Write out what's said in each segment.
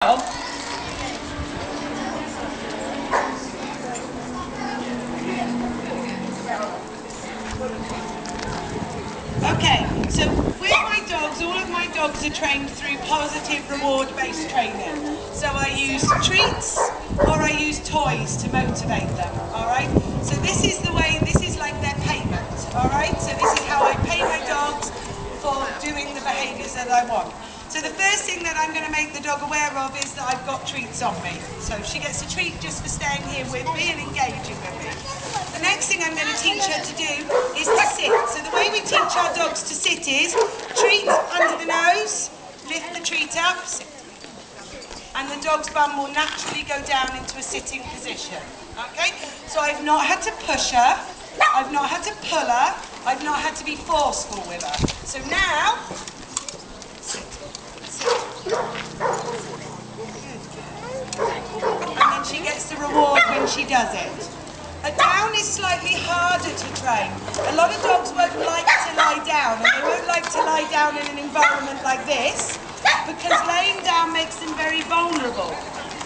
Okay, so with my dogs, all of my dogs are trained through positive reward-based training. So I use treats or I use toys to motivate them, alright? So this is the way, this is like their payment, alright? So this is how I pay my dogs for doing the behaviours that I want. So the first thing that I'm going to make the dog aware of is that I've got treats on me. So she gets a treat just for staying here with me and engaging with me. The next thing I'm going to teach her to do is to sit. So the way we teach our dogs to sit is treat under the nose, lift the treat up, sit. And the dog's bum will naturally go down into a sitting position. Okay? So I've not had to push her, I've not had to pull her, I've not had to be forceful with her. So now, and then she gets the reward when she does it. A down is slightly harder to train. A lot of dogs won't like to lie down, and they won't like to lie down in an environment like this because laying down makes them very vulnerable.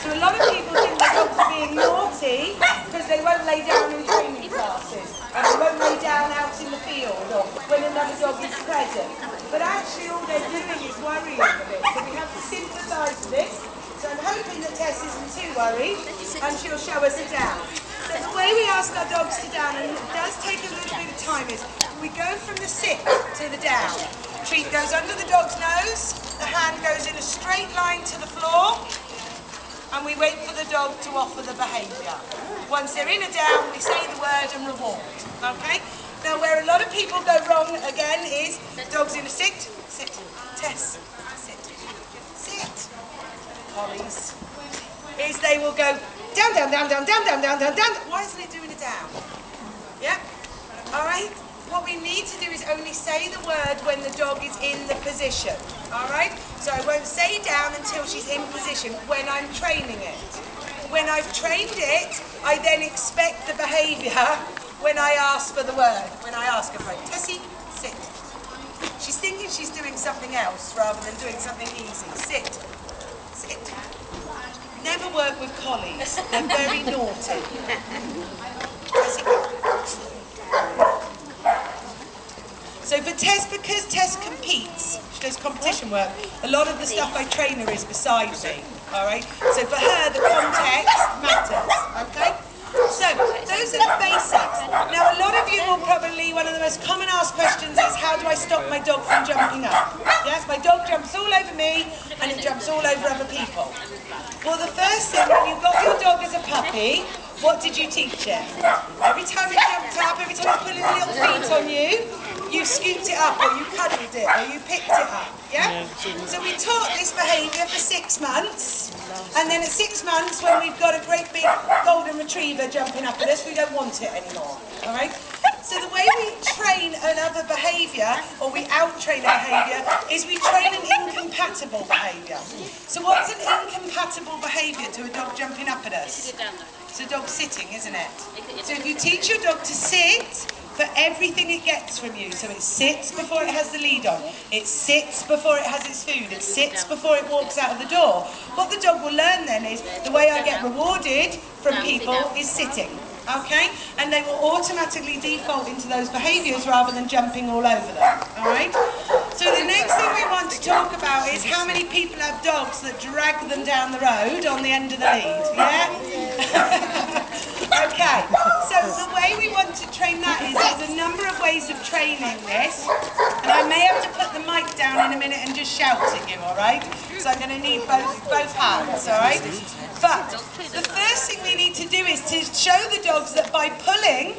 So a lot of people think their dogs are being naughty because they won't lay down in training classes, and they won't lay down out in the field or when another dog is present. But actually all they're doing is worrying a bit. So we have to sympathise with this. So I'm hoping that Tess isn't too worried and she'll show us a down. So the way we ask our dogs to down, and it does take a little bit of time, is we go from the sit to the down. Treat goes under the dog's nose, the hand goes in a straight line to the floor, and we wait for the dog to offer the behaviour. Once they're in a down, we say the word and reward. Okay? Now where a lot of people go wrong again is dogs in a sit, sit, Tess, sit, sit. Collies. Is they will go down, down, down, down, down, down, down, down, down. Why isn't it doing a down? Yeah? Alright? What we need to do is only say the word when the dog is in the position. Alright? So I won't say down until she's in position when I'm training it. When I've trained it, I then expect the behaviour when I ask for the word. When I ask her for it. Tessie, sit. She's thinking she's doing something else rather than doing something easy. Sit. Sit. Never work with collies. They're very naughty. So for Tess, because Tess competes, she does competition work, a lot of the stuff I train her is beside me. Alright? So for her, the context matters. Okay? So, those are the basics. Now, a lot of you will probably, one of the most common asked questions is, how do I stop my dog from jumping up? Yes, my dog jumps all over me, and it jumps all over other people. Well, the first thing, when you got your dog as a puppy, what did you teach it? Every time it jumped up, every time it put its little feet on you, you scooped it up, or you cuddled it, or you picked it up, yeah? So we taught this behaviour for 6 months, and then at 6 months, when we've got a great big golden retriever jumping up at us, we don't want it anymore, alright? So the way we train another behaviour, or we out-train a behaviour, is we train an incompatible behaviour. So what's an incompatible behaviour to a dog jumping up at us? It's a dog sitting, isn't it? So if you teach your dog to sit for everything it gets from you, so it sits before it has the lead on, it sits before it has its food, it sits before it walks out of the door, what the dog will learn then is the way I get rewarded from people is sitting. Okay? And they will automatically default into those behaviours rather than jumping all over them. Alright? So the next thing we want to talk about is how many people have dogs that drag them down the road on the end of the lead. Yeah? Okay. So the way we want to train that is there's a number of ways of training this. And I may have to put the mic down in a minute and just shout at you, alright? So I'm going to need both hands, alright? But the first thing we need to do is to show the dogs that by pulling,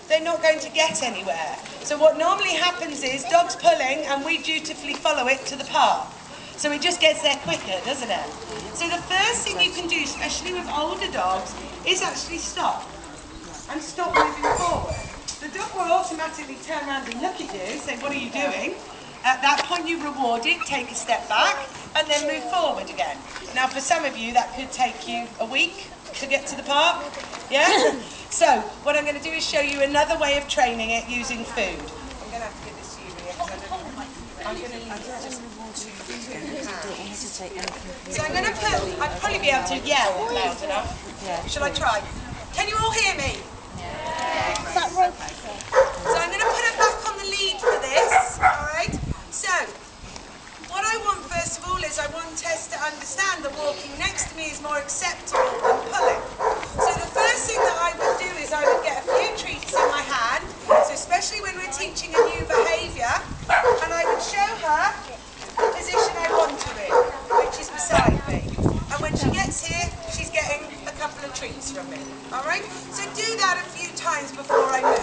they're not going to get anywhere. So what normally happens is dogs pulling and we dutifully follow it to the path. So it just gets there quicker, doesn't it? So the first thing you can do, especially with older dogs, is actually stop. And stop moving forward. The dog will automatically turn around and look at you, say, what are you doing? At that point you reward it, take a step back, and then move forward again. Now for some of you that could take you a week to get to the park, yeah? So what I'm going to do is show you another way of training it using food. I'm going to have to give this to you, Ria, because I'm going to need to just to So I'm going to put, I'd probably be able to yell loud enough. Yeah. Shall I try? Can you all hear me? Is that right? So I'm going to put her back on the lead for this, alright? So, what I want first of all is I want Tess to understand that walking next to me is more acceptable than pulling. So the first thing that I would do is I would get a few treats in my hand, so especially when we're teaching a new behaviour, and I would show her the position I want her in, which is beside me. And when she gets here, she's getting a couple of treats from me, alright? So do that a few times before I move.